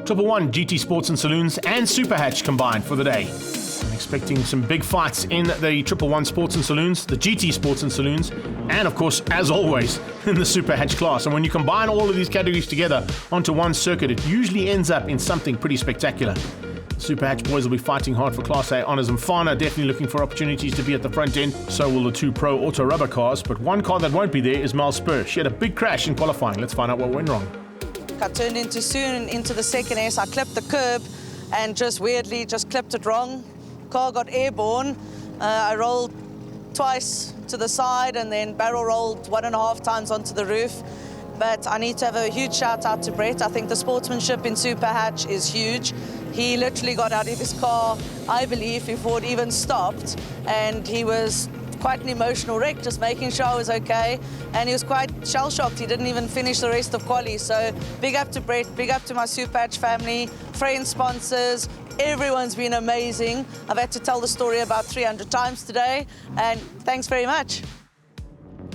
Triple One, GT Sports and Saloons, and SuperHatch combined for the day. I'm expecting some big fights in the Triple One Sports and Saloons, the GT Sports and Saloons, and of course, as always, in the SuperHatch class. And when you combine all of these categories together onto one circuit, it usually ends up in something pretty spectacular. SuperHatch boys will be fighting hard for Class A honours, and Fana definitely looking for opportunities to be at the front end. So will the two Pro Auto Rubber cars, but one car that won't be there is Mel Spur. She had a big crash in qualifying. Let's find out what went wrong. I turned in too soon into the second S. I clipped the curb and just weirdly clipped it wrong. Car got airborne. I rolled twice to the side and then barrel rolled 1.5 times onto the roof. But I need to have a huge shout out to Brett. I think the sportsmanship in SuperHatch is huge. He literally got out of his car, I believe, before it even stopped. And he was quite an emotional wreck, just making sure I was okay. And he was quite shell-shocked. He didn't even finish the rest of quali. So big up to Brett, big up to my SuperHatch family, friends, sponsors. Everyone's been amazing. I've had to tell the story about 300 times today. And thanks very much.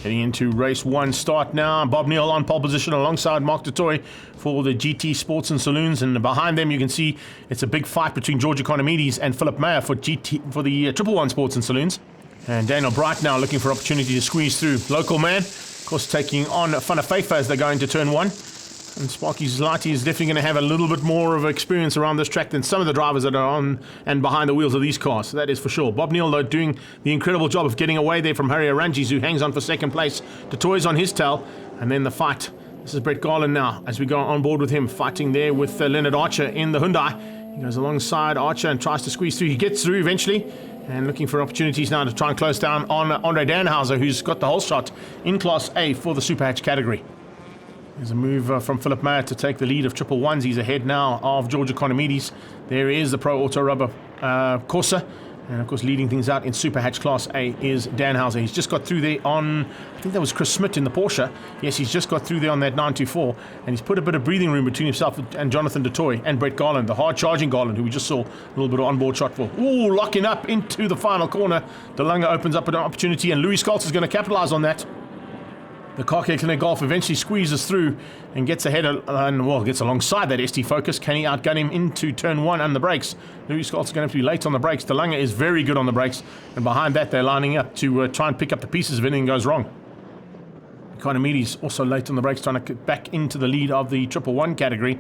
Heading into race one start now. Bob Neal on pole position alongside Mark Dutoy for the GT Sports and Saloons, and behind them you can see it's a big fight between George Economides and Philip Meyer for the Triple One Sports and Saloons. And Daniel Bright now looking for opportunity to squeeze through. Local man, of course, taking on Fanafefa as they go into turn one. And Sparky Zlati is definitely going to have a little bit more of experience around this track than some of the drivers that are on and behind the wheels of these cars. So that is for sure. Bob Neal, though, doing the incredible job of getting away there from Harry Arangis, who hangs on for second place. Dutoy's on his tail. And then the fight. This is Brett Garland now as we go on board with him, fighting there with Leonard Archer in the Hyundai. He goes alongside Archer and tries to squeeze through. He gets through eventually. And looking for opportunities now to try and close down on Andre Danhauser, who's got the whole shot in Class A for the SuperHatch category. There's a move from Philip Meyer to take the lead of Triple Ones. He's ahead now of George Economides. There is the Pro Auto Rubber Corsa. And of course, leading things out in SuperHatch Class A is Danhauser. He's just got through there on, I think that was Chris Smith in the Porsche. Yes, he's just got through there on that 924. And he's put a bit of breathing room between himself and Jonathan Dutoy and Brett Garland, the hard-charging Garland, who we just saw a little bit of onboard shot for. Ooh, locking up into the final corner. De Lange opens up an opportunity, and Louis Scholz is going to capitalize on that. The Car Care Clinic Golf eventually squeezes through and gets ahead and gets alongside that ST Focus. Can he outgun him into turn one and the brakes? Louis Scholz is going to have to be late on the brakes. De Lange is very good on the brakes, and behind that they're lining up to try and pick up the pieces if anything goes wrong. Economides also late on the brakes, trying to get back into the lead of the Triple One category,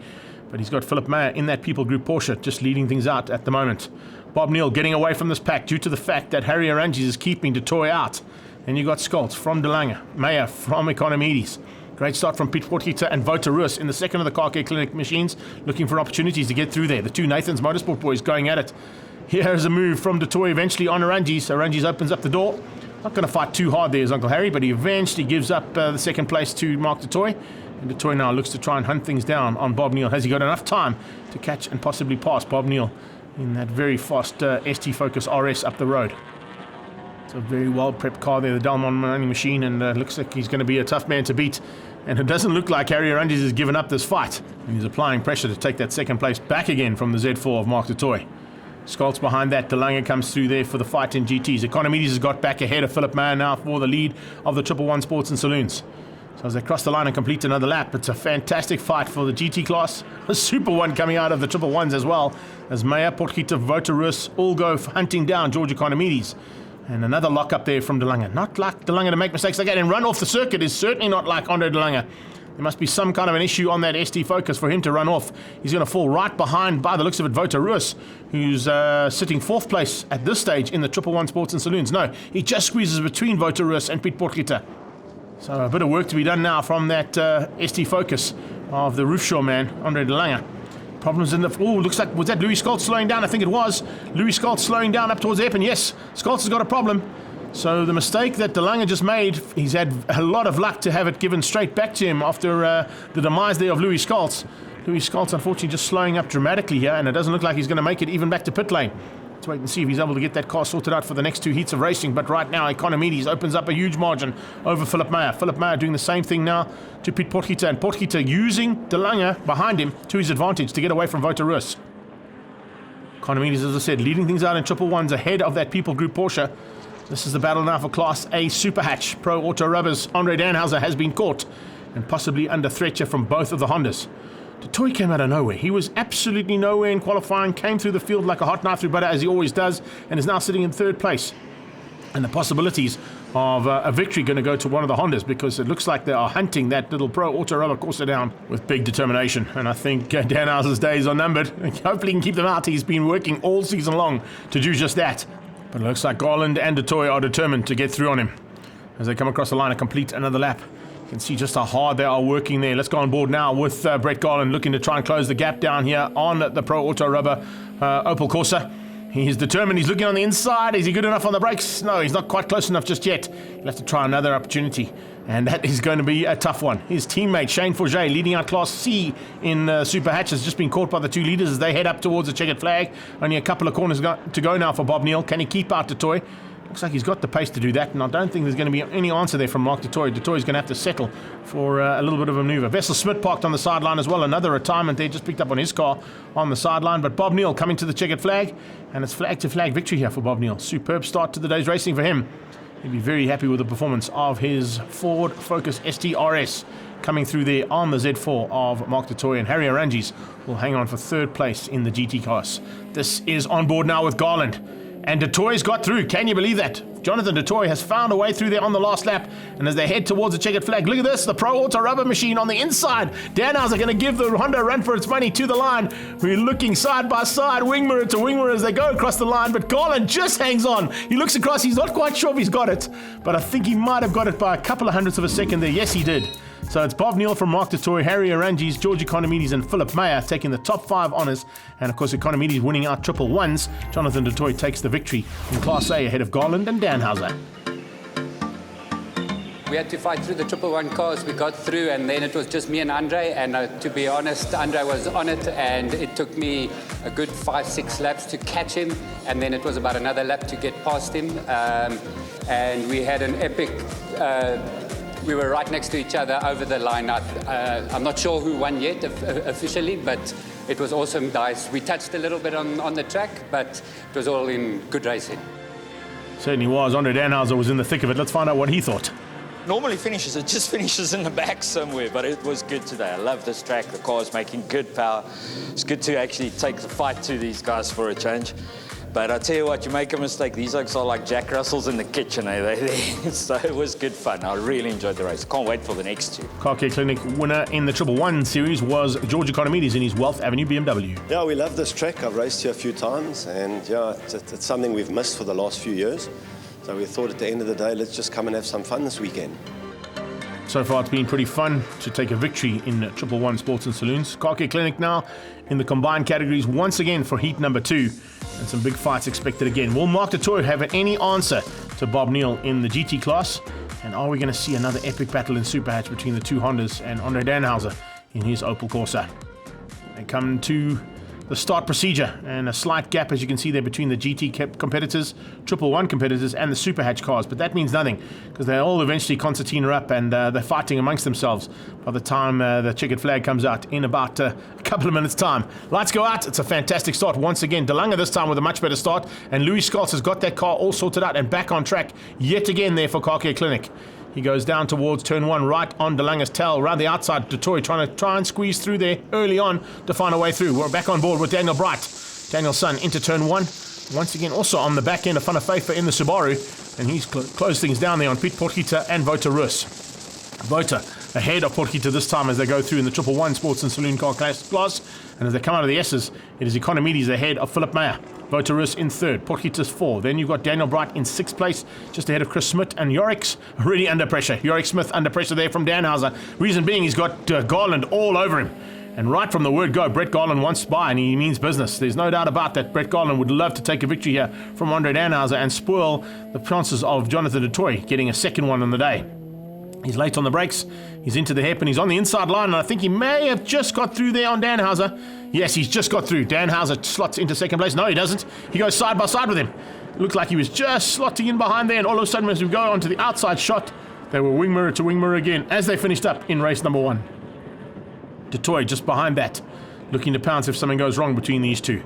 but he's got Philip Meyer in that People Group Porsche just leading things out at the moment. Bob Neal getting away from this pack due to the fact that Harry Arangis is keeping Dutoy out. And you got Scholz from De Lange, Meyer from Economides. Great start from Piet Potgieter and Wouter Roos in the second of the Car Care Clinic machines, looking for opportunities to get through there. The two Nathan's Motorsport boys going at it. Here's a move from Dutoy eventually on Arangis. Arangis opens up the door. Not going to fight too hard there as Uncle Harry, but he eventually gives up the second place to Mark Dutoy. And Dutoy now looks to try and hunt things down on Bob Neal. Has he got enough time to catch and possibly pass Bob Neal in that very fast ST Focus RS up the road? A very well-prepped car there, the Delmon running machine, and looks like he's going to be a tough man to beat. And it doesn't look like Harry Arangis has given up this fight. And he's applying pressure to take that second place back again from the Z4 of Mark Dutoy. Scholz behind that. De Lange comes through there for the fight in GTs. Economides has got back ahead of Philip Meyer now for the lead of the Triple One Sports and Saloons. So as they cross the line and complete another lap, it's a fantastic fight for the GT class. A Super One coming out of the Triple Ones as well, as Meyer, Potgieter, Wouter Roos all go hunting down George Economides. And another lock up there from De Lange. Not like De Lange to make mistakes like that and run off the circuit is certainly not like Andre De Lange. There must be some kind of an issue on that ST Focus for him to run off. He's going to fall right behind, by the looks of it, Wouter Roos, who's sitting fourth place at this stage in the Triple One Sports and Saloons. No, he just squeezes between Wouter Roos and Piet Potgieter. So a bit of work to be done now from that ST Focus of the Roofshaw man, Andre De Lange. Problems in the... Oh, looks like... Was that Louis Scholz slowing down? I think it was. Louis Scholz slowing down up towards the hairpin. Yes, Scholz has got a problem. So the mistake that De Lange just made, he's had a lot of luck to have it given straight back to him after the demise there of Louis Scholz. Louis Scholz, unfortunately, just slowing up dramatically here, and it doesn't look like he's going to make it even back to pit lane. Let's wait and see if he's able to get that car sorted out for the next two heats of racing. But right now, Economides opens up a huge margin over Philip Meyer. Philip Meyer doing the same thing now to Piet Potgieter, and Potgieter using De Lange behind him to his advantage to get away from Wouter Roos. Economides, as I said, leading things out in Triple Ones ahead of that People Group Porsche. This is the battle now for Class A SuperHatch. Pro Auto Rubbers Andre Danhauser has been caught and possibly under threat here from both of the Hondas. Toy came out of nowhere. He was absolutely nowhere in qualifying, came through the field like a hot knife through butter, as he always does, and is now sitting in third place. And the possibilities of a victory going to go to one of the Hondas, because it looks like they are hunting that little Pro Auto Rubber Corsa down with big determination. And I think Dan Houser's days are numbered. Hopefully he can keep them out. He's been working all season long to do just that. But it looks like Garland and Toy are determined to get through on him as they come across the line and complete another lap. You can see just how hard they are working there. Let's go on board now with Brett Garland looking to try and close the gap down here on the Pro Auto Rubber Opel Corsa. He's determined. He's looking on the inside. Is he good enough on the brakes? No, he's not quite close enough just yet. He'll have to try another opportunity, and that is going to be a tough one. His teammate Shane Forget, leading out Class C in SuperHatch, has just been caught by the two leaders as they head up towards the checkered flag. Only a couple of corners to go now for Bob Neal. Can he keep out Toy? Looks like he's got the pace to do that, and I don't think there's going to be any answer there from Mark Toy. Toy's going to have to settle for a little bit of a maneuver. Vessel Smith parked on the sideline as well. Another retirement there, just picked up on his car on the sideline. But Bob Neal coming to the checkered flag, and it's flag to flag victory here for Bob Neal. Superb start to the day's racing for him. He'll be very happy with the performance of his Ford Focus ST-RS coming through there on the Z4 of Mark Toy, and Harry Arangis will hang on for third place in the GT class. This is on board now with Garland. And Toy's got through. Can you believe that? Jonathan Toy has found a way through there on the last lap. And as they head towards the checkered flag, look at this, the Pro Auto Rubber machine on the inside. Dan Houser going to give the Honda a run for its money to the line. We're looking side by side, wing mirror to wing mirror as they go across the line. But Garland just hangs on. He looks across. He's not quite sure if he's got it. But I think he might have got it by a couple of hundredths of a second there. Yes, he did. So it's Bob Neal from Mark Toy, Harry Arangis, George Economides and Philip Meyer taking the top 5 honours. And of course Economides winning out triple ones. Jonathan Toy takes the victory in Class A ahead of Garland and Dan Houser. We had to fight through the 111 cars. We got through, and then it was just me and Andre. And to be honest, Andre was on it, and it took me a good 5-6 laps to catch him. And then it was about another lap to get past him. And we had an epic... we were right next to each other over the line. I'm not sure who won yet officially, but it was awesome dice. We touched a little bit on the track, but it was all in good racing. Certainly was. Andre Dan Houser was in the thick of it. Let's find out what he thought. Normally it just finishes in the back somewhere, but it was good today. I love this track. The car's making good power. It's good to actually take the fight to these guys for a change. But I tell you what, you make a mistake. These oaks are like Jack Russells in the kitchen, So it was good fun. I really enjoyed the race. Can't wait for the next two. Car Care Clinic winner in the 111 series was George Economides in his Wealth Avenue BMW. Yeah, we love this track. I've raced here a few times, and yeah, it's something we've missed for the last few years. So we thought at the end of the day, let's just come and have some fun this weekend. So far, it's been pretty fun to take a victory in 111 Sports and Saloons. Car Care Clinic now in the combined categories once again for heat number 2. And some big fights expected again. Will Mark Toy have any answer to Bob Neal in the GT class? And are we going to see another epic battle in SuperHatch between the two Hondas and Andre Dan Houser in his Opel Corsa? They come to the start procedure, and a slight gap, as you can see there, between the GT competitors, 111 competitors, and the SuperHatch cars. But that means nothing, because they all eventually concertina up, and they're fighting amongst themselves by the time the checkered flag comes out in about a couple of minutes' time. Lights go out. It's a fantastic start once again. De Lange this time with a much better start, and Louis Scholz has got that car all sorted out and back on track yet again there for Car Care Clinic. He goes down towards turn 1, right on De Lange's tail, around the outside to Toy, trying to squeeze through there early on to find a way through. We're back on board with Daniel Bright. Daniel's son into turn 1. Once again, also on the back end of Fanafafa in the Subaru, and he's closed things down there on Piet Potgieter and Wouter Rus. Wouter ahead of Potgieter this time as they go through in the 111 Sports and Saloon car class. And as they come out of the S's, it is Economides ahead of Philip Meyer. Wouter Rus in 3rd, Potgieter's 4. Then you've got Daniel Bright in 6th place, just ahead of Chris Smith, and Yorick's really under pressure. Yorick Smith under pressure there from Dan Houser. Reason being, he's got Garland all over him. And right from the word go, Brett Garland wants by, and he means business. There's no doubt about that. Brett Garland would love to take a victory here from Andre Dan Houser and spoil the chances of Jonathan Toy getting a second one on the day. He's late on the brakes. He's into the hairpin. He's on the inside line, and I think he may have just got through there on Dan Houser. Yes, he's just got through. Dan Houser slots into second place. No, he doesn't. He goes side by side with him. It looked like he was just slotting in behind there, and all of a sudden, as we go onto the outside shot, they were wing mirror to wing mirror again as they finished up in race number 1. Toy just behind that, looking to pounce if something goes wrong between these two.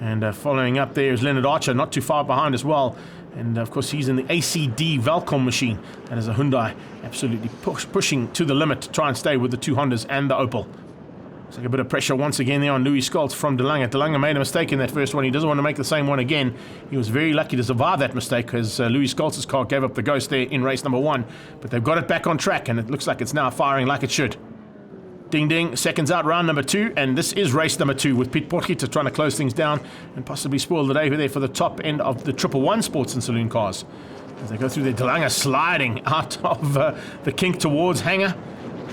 And following up there is Leonard Archer, not too far behind as well. And of course, he's in the ACD Valcom machine. That is a Hyundai, absolutely pushing to the limit to try and stay with the two Hondas and the Opel. Looks like a bit of pressure once again there on Louis Scholz from De Lange. De Lange made a mistake in that first one. He doesn't want to make the same one again. He was very lucky to survive that mistake because Louis Scholz's car gave up the ghost there in race number 1. But they've got it back on track, and it looks like it's now firing like it should. Ding ding, seconds out, round number 2, and this is race number 2 with Piet Potgieter trying to close things down and possibly spoil the day there for the top end of the 111 Sports and Saloon cars. As they go through their De Lange sliding out of the kink towards Hanger.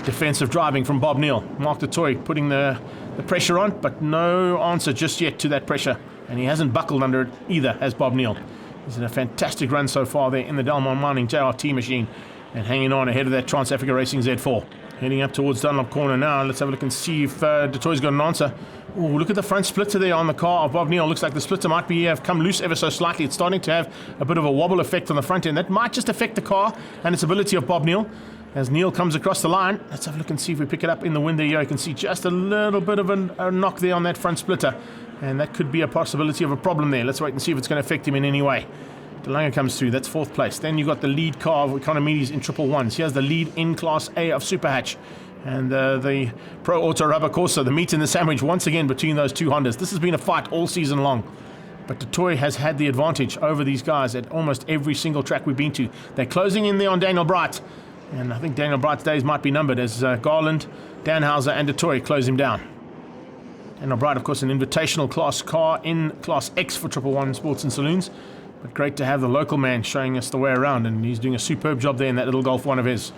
Defensive driving from Bob Neal. Mark du Toit putting the pressure on, but no answer just yet to that pressure. And he hasn't buckled under it either, has Bob Neal. He's in a fantastic run so far there in the Delmar Mining JRT machine and hanging on ahead of that Trans Africa Racing Z4. Heading up towards Dunlop Corner now. Let's have a look and see if du Toit's got an answer. Oh, look at the front splitter there on the car of Bob Neal. Looks like the splitter might have come loose ever so slightly. It's starting to have a bit of a wobble effect on the front end. That might just affect the car and its ability of Bob Neal. As Neal comes across the line, let's have a look and see if we pick it up in the wind there. You can see just a little bit of a knock there on that front splitter. And that could be a possibility of a problem there. Let's wait and see if it's going to affect him in any way. De Lange comes through, that's 4th place. Then you've got the lead car of Economides in 111s. Here's the lead in Class A of SuperHatch. And the Pro Auto Rubber Corsa, the meat in the sandwich once again between those two Hondas. This has been a fight all season long. But du Toit has had the advantage over these guys at almost every single track we've been to. They're closing in there on Daniel Bright. And I think Daniel Bright's days might be numbered as Garland, Danhauser and du Toit close him down. Daniel Bright, of course, an invitational class car in Class X for 111 Sports and Saloons. But great to have the local man showing us the way around. And he's doing a superb job there in that little Golf 1 of his.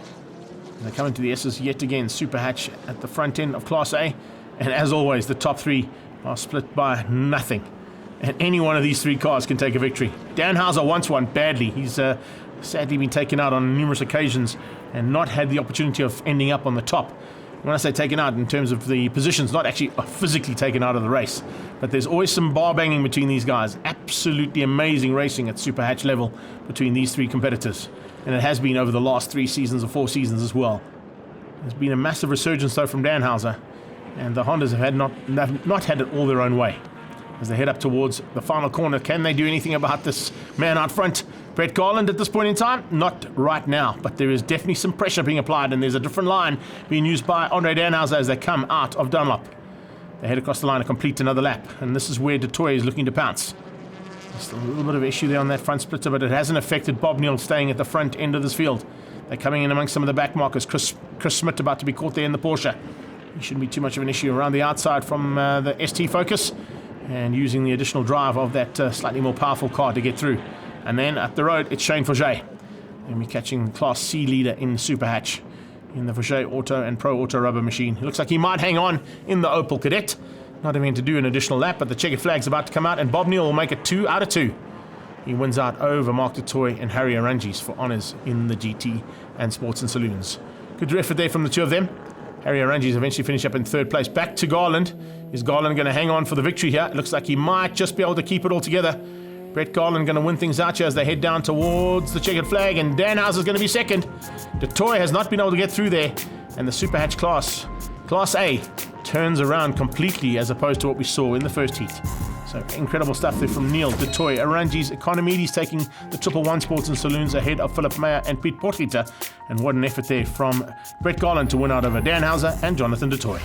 They're coming to the S's yet again. SuperHatch at the front end of Class A. And as always, the top 3 are split by nothing. And any one of these 3 cars can take a victory. Danhauser wants one badly. He's sadly been taken out on numerous occasions and not had the opportunity of ending up on the top. When I say taken out in terms of the positions, not actually physically taken out of the race. But there's always some bar banging between these guys. Absolutely amazing racing at SuperHatch level between these 3 competitors. And it has been over the last 3 seasons or 4 seasons as well. There's been a massive resurgence though from Danhauser, and the Hondas have not had it all their own way. As they head up towards the final corner, can they do anything about this man out front? Brett Garland at this point in time? Not right now, but there is definitely some pressure being applied, and there's a different line being used by Andre Danhauser as they come out of Dunlop. They head across the line to complete another lap, and this is where du Toit is looking to pounce. Just a little bit of issue there on that front splitter, but it hasn't affected Bob Neal staying at the front end of this field. They're coming in amongst some of the back markers. Chris Smith about to be caught there in the Porsche. It shouldn't be too much of an issue around the outside from the ST Focus, and using the additional drive of that slightly more powerful car to get through. And then up the road, it's Shane Forget. And we're catching Class C leader in SuperHatch in the Forget Auto and Pro Auto Rubber machine. It looks like he might hang on in the Opel Kadett. Not having to do an additional lap, but the checkered flag's about to come out, and Bob Neal will make it 2 out of 2. He wins out over Mark du Toit and Harry Arangis for honours in the GT and Sports and Saloons. Good effort there from the 2 of them. Harry Arangis eventually finish up in 3rd place. Back to Garland. Is Garland going to hang on for the victory here? It looks like he might just be able to keep it all together. Brett Garland going to win things out here as they head down towards the checkered flag, and Danhauser is going to be 2nd. Du Toit has not been able to get through there, and the SuperHatch Class A, turns around completely as opposed to what we saw in the first heat. So incredible stuff there from Neal, du Toit, Arangis, Economides taking the 111 Sports and Saloons ahead of Philip Meyer and Piet Potgieter. And what an effort there from Brett Garland to win out over Danhauser and Jonathan du Toit.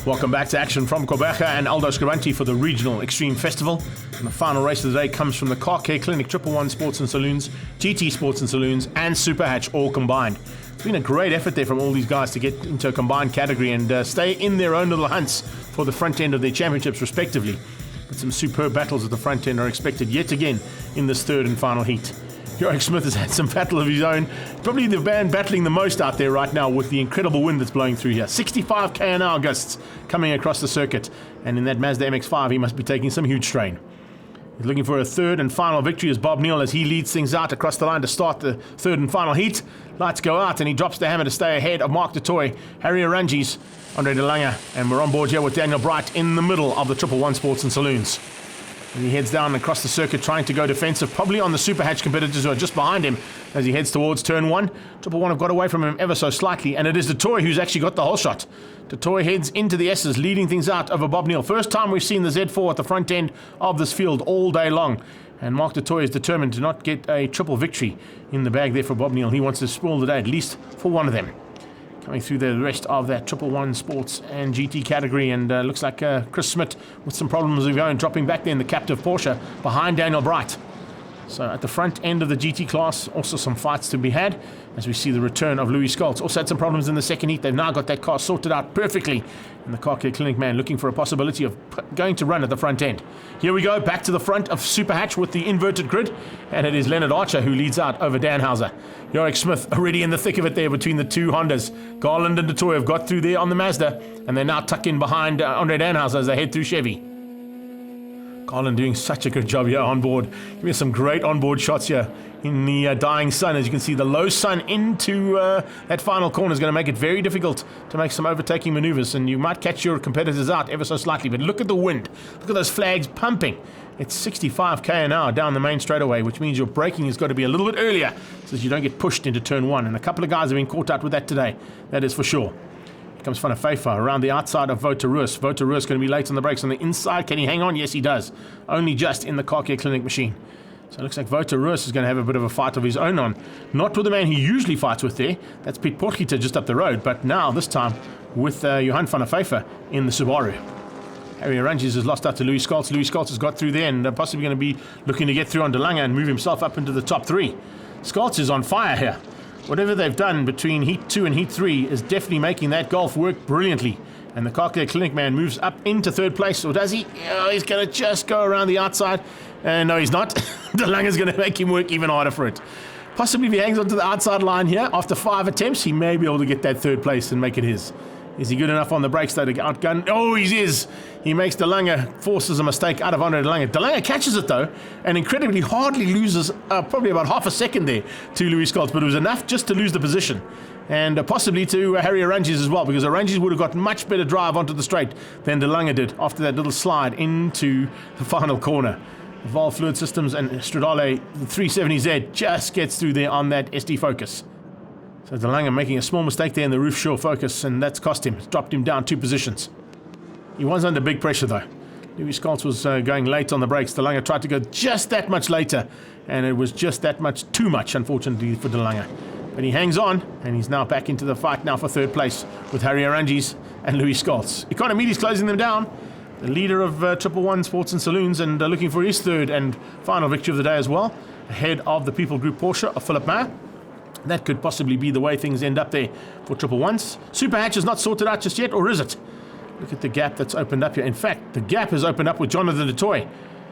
Welcome back to action from Koberga and Aldo Scribante for the Regional Extreme Festival. And the final race of the day comes from the Car Care Clinic 111 Sports and Saloons, GT Sports and Saloons, and SuperHatch all combined. It's been a great effort there from all these guys to get into a combined category and stay in their own little hunts for the front end of their championships respectively. But some superb battles at the front end are expected yet again in this 3rd and final heat. Jorik Smith has had some battle of his own. Probably the man battling the most out there right now with the incredible wind that's blowing through here. 65 km/h gusts coming across the circuit. And in that Mazda MX-5, he must be taking some huge strain. He's looking for a 3rd and final victory as Bob Neal as he leads things out across the line to start the 3rd and final heat. Lights go out and he drops the hammer to stay ahead of Mark du Toit, Harry Arangis, Andre De Lange, and we're on board here with Daniel Bright in the middle of the 111 Sports and Saloons. He heads down across the circuit trying to go defensive, probably on the SuperHatch competitors who are just behind him as he heads towards turn 1. Triple One have got away from him ever so slightly, and it is Toy who's actually got the whole shot. Toy heads into the S's, leading things out over Bob Neal. First time we've seen the Z4 at the front end of this field all day long. And Mark Toy is determined to not get a triple victory in the bag there for Bob Neal. He wants to spoil the day, at least for one of them. Coming through the rest of that Triple One Sports and GT category, and looks like Chris Smith with some problems of his own, dropping back there in the captive Porsche behind Daniel Bright. So at the front end of the GT class, also some fights to be had as we see the return of Louis Scholz. Also had some problems in the second heat. They've now got that car sorted out perfectly. And the Car Care Clinic man looking for a possibility of going to run at the front end. Here we go, back to the front of SuperHatch with the inverted grid. And it is Leonard Archer who leads out over Danhauser. Yorick Smith already in the thick of it there between the two Hondas. Garland and Toy have got through there on the Mazda. And they're now tucked in behind Andre Danhauser as they head through Chevy. Garland doing such a good job here on board. Give me some great onboard shots here in the dying sun. As you can see, the low sun into that final corner is going to make it very difficult to make some overtaking maneuvers, and you might catch your competitors out ever so slightly. But look at the wind. Look at those flags pumping. It's 65k an hour down the main straightaway, which means your braking has got to be a little bit earlier so that you don't get pushed into turn 1. And a couple of guys have been caught out with that today. That is for sure. Comes Van der Vyver around the outside of Wouter Roos. Wouter Roos going to be late on the brakes on the inside. Can he hang on? Yes, he does. Only just in the Car Care Clinic machine. So it looks like Wouter Roos is going to have a bit of a fight of his own on. Not with the man he usually fights with there. That's Piet Potgieter just up the road. But now, this time, with Johan van der Vyver in the Subaru. Harry Arranges has lost out to Louis Scholz. Louis Scholz has got through there and possibly going to be looking to get through on De Lange and move himself up into the top 3. Scholz is on fire here. Whatever they've done between Heat 2 and Heat 3 is definitely making that Golf work brilliantly. And the Car Care Clinic man moves up into 3rd place. Or does he? Oh, he's going to just go around the outside. No, he's not. De Lange is going to make him work even harder for it. Possibly if he hangs onto the outside line here, after 5 attempts, he may be able to get that 3rd place and make it his. Is he good enough on the brakes though to outgun? Oh, he is. He makes De Lange, forces a mistake out of Andre De Lange. De Lange catches it though, and incredibly hardly loses probably about half a second there to Louis Scholz, but it was enough just to lose the position. And possibly to Harry Arranges as well, because Arranges would have got much better drive onto the straight than De Lange did after that little slide into the final corner. Valve Fluid Systems and Stradale, the 370Z, just gets through there on that SD Focus. So De Lange making a small mistake there in the roof shore Focus, and that's cost him. It's dropped him down 2 positions. He was under big pressure though. Louis Scholz was going late on the brakes. De Lange tried to go just that much later, and it was just that much too much, unfortunately, for De Lange. But he hangs on, and he's now back into the fight now for 3rd place with Harry Arranges and Louis Scholz. Economides closing them down. The leader of Triple One Sports and Saloons, and looking for his 3rd and final victory of the day as well, ahead of the People Group Porsche of Philip Meyer. That could possibly be the way things end up there for Triple Ones. SuperHatch is not sorted out just yet, or is it? Look at the gap that's opened up here. In fact, the gap has opened up with Jonathan du Toit.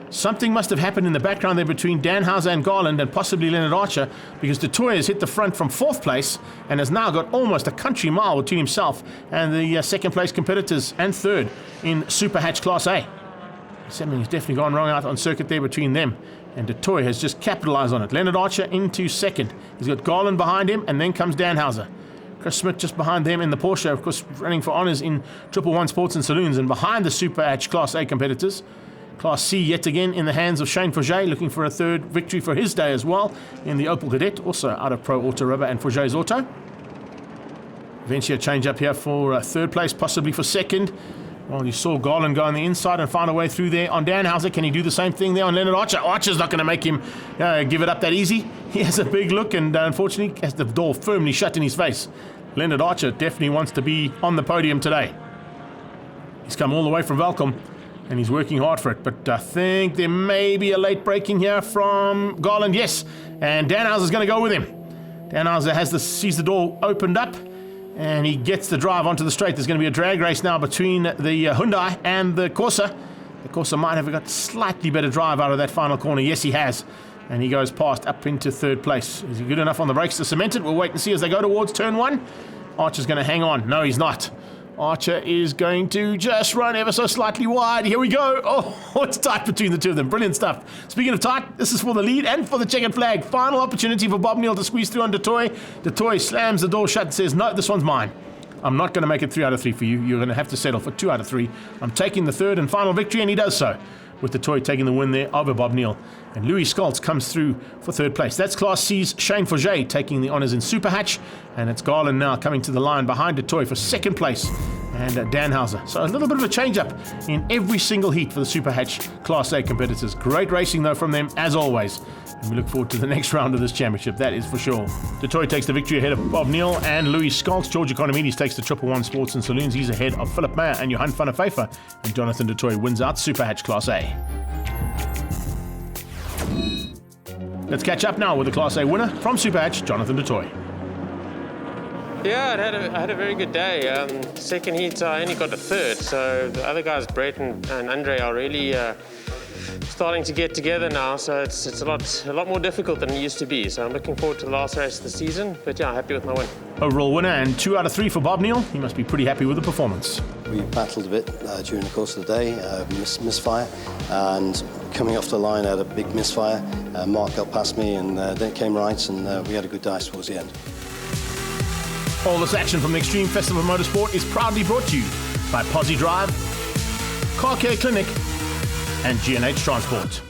Something must have happened in the background there between Danhauser and Garland and possibly Leonard Archer, because du Toit has hit the front from 4th place and has now got almost a country mile between himself and the 2nd place competitors and 3rd in SuperHatch Class A. Something's definitely gone wrong out on circuit there between them. And du Toit has just capitalized on it. Leonard Archer into 2nd. He's got Garland behind him, and then comes Danhauser. Chris Smith just behind them in the Porsche, of course, running for honours in Triple One Sports and Saloons, and behind the SuperHatch Class A competitors. Class C yet again in the hands of Shane Forget, looking for a 3rd victory for his day as well in the Opel Kadett, also out of Pro Auto Rubber and Forget's Auto. Eventually a change up here for 3rd place, possibly for 2nd. Well, you saw Garland go on the inside and find a way through there on Danhauser. Can he do the same thing there on Leonard Archer? Archer's not going to make him give it up that easy. He has a big look and unfortunately has the door firmly shut in his face. Leonard Archer definitely wants to be on the podium today. He's come all the way from Welkom and he's working hard for it. But I think there may be a late braking here from Garland. Yes, and Danhauser's going to go with him. Danhauser sees the door opened up. And he gets the drive onto the straight. There's going to be a drag race now between the Hyundai and the Corsa. The Corsa might have got slightly better drive out of that final corner. Yes, he has. And he goes past up into 3rd place. Is he good enough on the brakes to cement it? We'll wait and see as they go towards turn 1. Archer's going to hang on. No, he's not. Archer is going to just run ever so slightly wide. Here we go. Oh, it's tight between the two of them. Brilliant stuff. Speaking of tight, this is for the lead and for the checkered flag. Final opportunity for Bob Neal to squeeze through on du Toit. Du Toit slams the door shut and says, no, this one's mine. I'm not going to make it 3 out of 3 for you. You're going to have to settle for 2 out of 3. I'm taking the 3rd and final victory, and he does so. with the toy taking the win there over Bob Neal. And Louis Skoltz comes through for third place. That's Class C's Shane Forget taking the honours in SuperHatch. And it's Garland now coming to the line behind the toy for second place. And Dan Hauser. So a little bit of a change-up in every single heat for the SuperHatch Class A competitors. Great racing, though, from them, as always. And we look forward to the next round of this championship, that is for sure. The toy takes the victory ahead of Bob Neal and Louis Skoltz. George Economides takes the 111 Sports and Saloons. He's ahead of Philip Meyer and Johan van der Pfeiffer. And Jonathan du Toit wins out SuperHatch Class A. Let's catch up now with the Class A winner from SuperHatch, Jonathan du Toit. Yeah, I had a very good day. Second heat, I only got a third, so the other guys, Brett and Andre, are really starting to get together now, so it's a lot more difficult than it used to be. So I'm looking forward to the last race of the season, but yeah, happy with my win. Overall winner and 2 out of 3 for Bob Neal. He must be pretty happy with the performance. We battled a bit during the course of the day, misfire, and coming off the line I had a big misfire. Mark got past me and then it came right, and we had a good dice towards the end. All this action from the Extreme Festival of Motorsport is proudly brought to you by Posse Drive, Car Care Clinic, and G&H Transport.